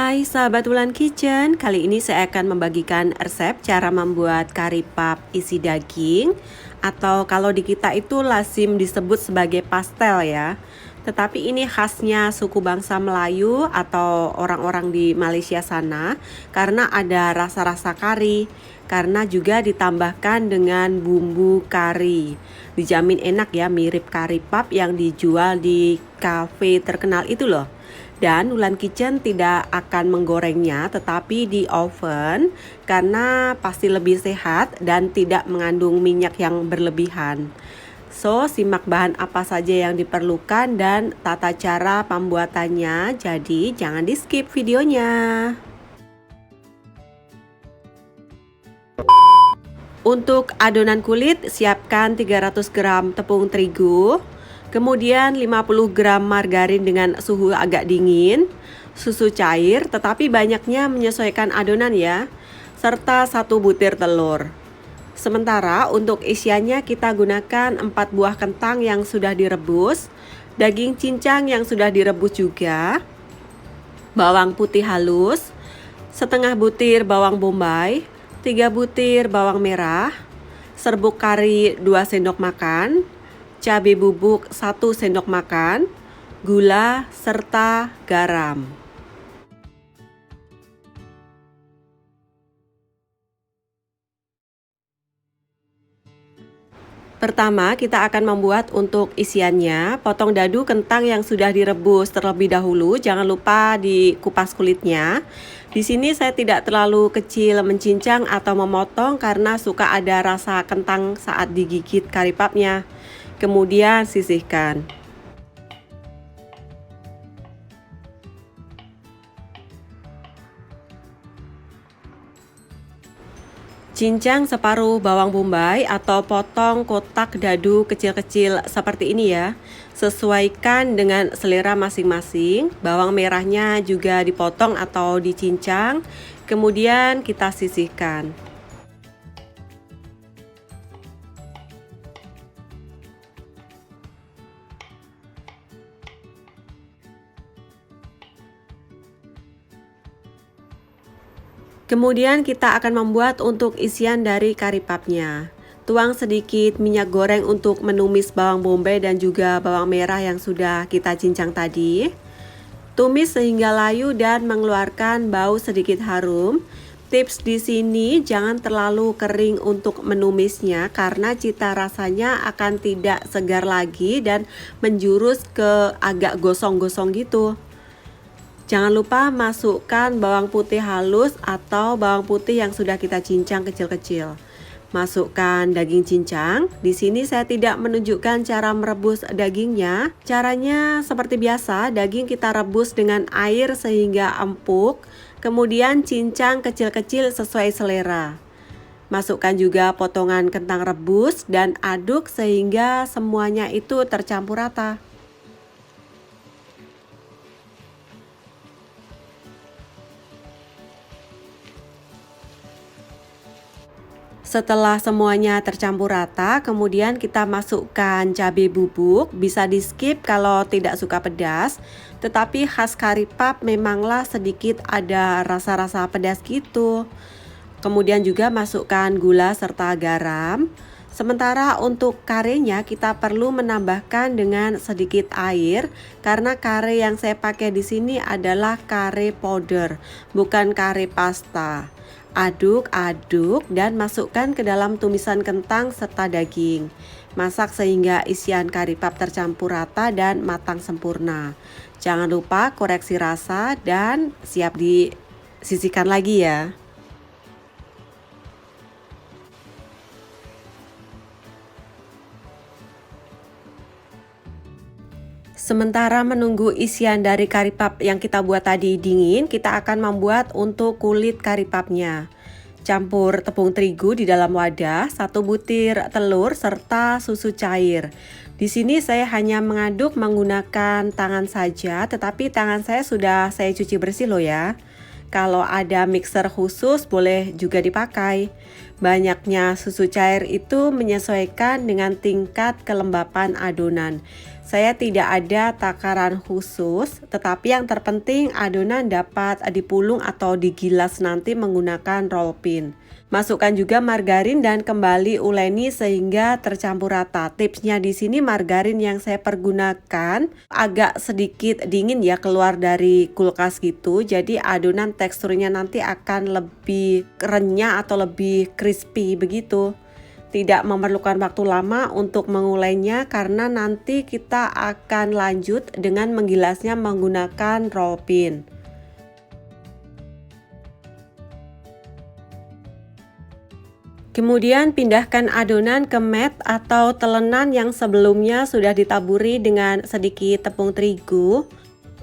Hai sahabat Wulan Kitchen, kali ini saya akan membagikan resep cara membuat kari pap isi daging, atau kalau di kita itu lazim disebut sebagai pastel ya. Tetapi ini khasnya suku bangsa Melayu atau orang-orang di Malaysia sana karena ada rasa-rasa kari, karena juga ditambahkan dengan bumbu kari. Dijamin enak ya, mirip kari pap yang dijual di cafe terkenal itu loh. Dan Wulan Kitchen tidak akan menggorengnya tetapi di oven karena pasti lebih sehat dan tidak mengandung minyak yang berlebihan. So, simak bahan apa saja yang diperlukan dan tata cara pembuatannya, jadi jangan di skip videonya. Untuk adonan kulit, siapkan 300 gram tepung terigu, kemudian 50 gram margarin dengan suhu agak dingin, susu cair tetapi banyaknya menyesuaikan adonan ya, serta 1 butir telur. Sementara untuk isiannya kita gunakan 4 buah kentang yang sudah direbus, daging cincang yang sudah direbus juga, bawang putih halus, setengah butir bawang bombay, 3 butir bawang merah, serbuk kari 2 sendok makan, cabai bubuk 1 sendok makan, gula, serta garam. Pertama, kita akan membuat untuk isiannya. Potong dadu kentang yang sudah direbus terlebih dahulu, jangan lupa dikupas kulitnya. Di sini saya tidak terlalu kecil mencincang atau memotong karena suka ada rasa kentang saat digigit kari papnya. Kemudian sisihkan. Cincang separuh bawang bombay atau potong kotak dadu kecil-kecil seperti ini ya. Sesuaikan dengan selera masing-masing. Bawang merahnya juga dipotong atau dicincang. Kemudian kita sisihkan. Kemudian kita akan membuat untuk isian dari kari papnya. Tuang sedikit minyak goreng untuk menumis bawang bombay dan juga bawang merah yang sudah kita cincang tadi. Tumis sehingga layu dan mengeluarkan bau sedikit harum. Tips di sini jangan terlalu kering untuk menumisnya karena cita rasanya akan tidak segar lagi dan menjurus ke agak gosong-gosong gitu. Jangan lupa masukkan bawang putih halus atau bawang putih yang sudah kita cincang kecil-kecil. Masukkan daging cincang. Di sini saya tidak menunjukkan cara merebus dagingnya. Caranya seperti biasa, daging kita rebus dengan air sehingga empuk. Kemudian cincang kecil-kecil sesuai selera. Masukkan juga potongan kentang rebus dan aduk sehingga semuanya itu tercampur rata. Setelah semuanya tercampur rata, kemudian kita masukkan cabai bubuk. Bisa di skip kalau tidak suka pedas, tetapi khas kari pap memanglah sedikit ada rasa-rasa pedas gitu. Kemudian juga masukkan gula serta garam. Sementara untuk karenya kita perlu menambahkan dengan sedikit air karena kare yang saya pakai di sini adalah kare powder, bukan kare pasta. Aduk-aduk dan masukkan ke dalam tumisan kentang serta daging. Masak sehingga isian kari pap tercampur rata dan matang sempurna. Jangan lupa koreksi rasa dan siap disisihkan lagi ya. Sementara menunggu isian dari kari pap yang kita buat tadi dingin, kita akan membuat untuk kulit kari papnya. Campur tepung terigu di dalam wadah, 1 butir telur serta susu cair. Di sini saya hanya mengaduk menggunakan tangan saja, tetapi tangan saya sudah saya cuci bersih loh ya. Kalau ada mixer khusus boleh juga dipakai. Banyaknya susu cair itu menyesuaikan dengan tingkat kelembapan adonan. Saya tidak ada takaran khusus, tetapi yang terpenting adonan dapat dipulung atau digilas nanti menggunakan roll pin. Masukkan juga margarin dan kembali uleni sehingga tercampur rata. Tipsnya di sini margarin yang saya pergunakan agak sedikit dingin ya, keluar dari kulkas gitu. Jadi adonan teksturnya nanti akan lebih renyah atau lebih crispy begitu. Tidak memerlukan waktu lama untuk mengulainya karena nanti kita akan lanjut dengan menggilasnya menggunakan roll pin. Kemudian pindahkan adonan ke mat atau telenan yang sebelumnya sudah ditaburi dengan sedikit tepung terigu.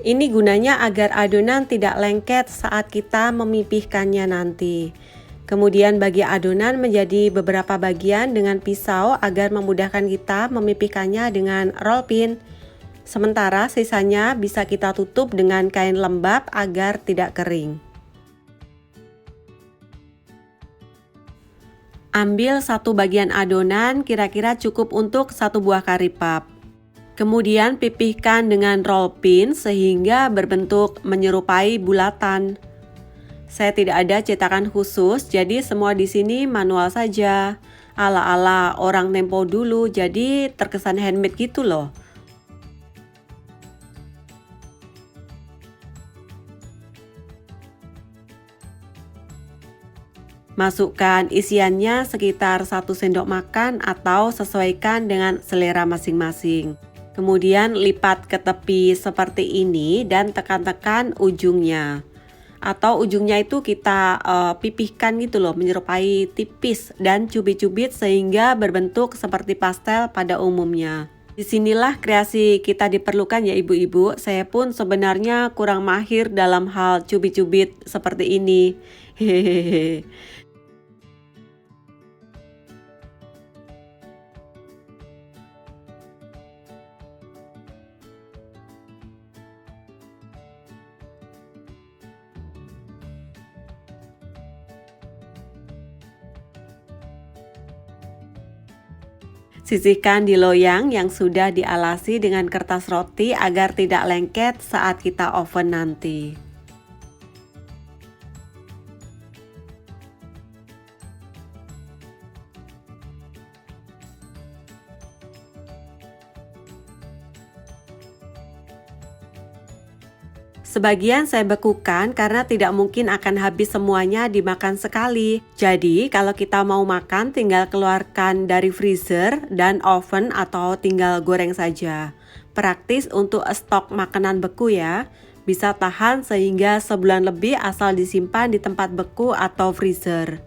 Ini gunanya agar adonan tidak lengket saat kita memipihkannya nanti. Kemudian bagi adonan menjadi beberapa bagian dengan pisau agar memudahkan kita memipihkannya dengan roll pin. Sementara sisanya bisa kita tutup dengan kain lembab agar tidak kering. Ambil satu bagian adonan kira-kira cukup untuk satu buah kari pap. Kemudian pipihkan dengan roll pin sehingga berbentuk menyerupai bulatan. Saya tidak ada cetakan khusus, jadi semua di sini manual saja. Ala-ala orang tempo dulu, jadi terkesan handmade gitu loh. Masukkan isiannya sekitar 1 sendok makan atau sesuaikan dengan selera masing-masing. Kemudian lipat ke tepi seperti ini dan tekan-tekan ujungnya. Atau ujungnya itu kita pipihkan gitu loh, menyerupai tipis dan cubit-cubit sehingga berbentuk seperti pastel pada umumnya. Disinilah kreasi kita diperlukan ya ibu-ibu. Saya pun sebenarnya kurang mahir dalam hal cubit-cubit seperti ini. Hehehe. Sisihkan di loyang yang sudah dialasi dengan kertas roti agar tidak lengket saat kita oven nanti. Sebagian saya bekukan karena tidak mungkin akan habis semuanya dimakan sekali. Jadi kalau kita mau makan tinggal keluarkan dari freezer dan oven atau tinggal goreng saja. Praktis untuk stok makanan beku ya. Bisa tahan sehingga sebulan lebih asal disimpan di tempat beku atau freezer.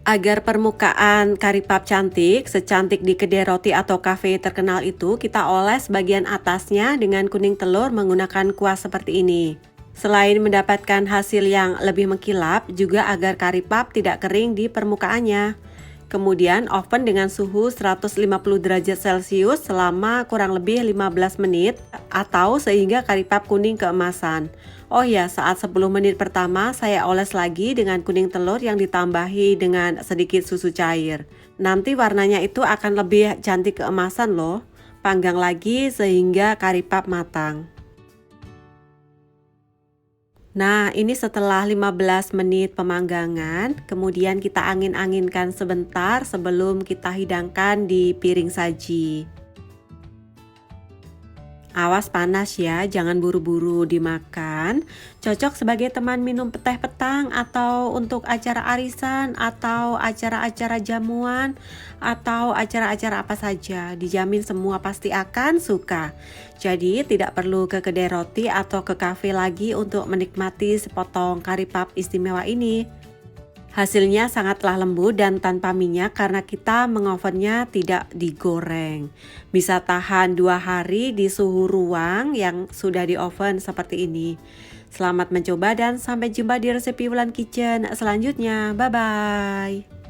Agar permukaan kari pap cantik, secantik di kedai roti atau kafe terkenal itu, kita oles bagian atasnya dengan kuning telur menggunakan kuas seperti ini. Selain mendapatkan hasil yang lebih mengkilap, juga agar kari pap tidak kering di permukaannya. Kemudian oven dengan suhu 150 derajat Celcius selama kurang lebih 15 menit atau sehingga kari pap kuning keemasan. Oh ya, saat 10 menit pertama saya oles lagi dengan kuning telur yang ditambahi dengan sedikit susu cair. Nanti warnanya itu akan lebih cantik keemasan loh. Panggang lagi sehingga kari pap matang. Nah, ini setelah 15 menit pemanggangan, kemudian kita angin-anginkan sebentar sebelum kita hidangkan di piring saji. Awas panas ya, jangan buru-buru dimakan. Cocok sebagai teman minum teh petang atau untuk acara arisan atau acara-acara jamuan atau acara-acara apa saja. Dijamin semua pasti akan suka. Jadi tidak perlu ke kedai roti atau ke kafe lagi untuk menikmati sepotong kari pap istimewa ini. Hasilnya sangatlah lembut dan tanpa minyak karena kita mengovennya tidak digoreng. Bisa tahan 2 hari di suhu ruang yang sudah di oven seperti ini. Selamat mencoba dan sampai jumpa di resep Wulan Kitchen selanjutnya. Bye-bye.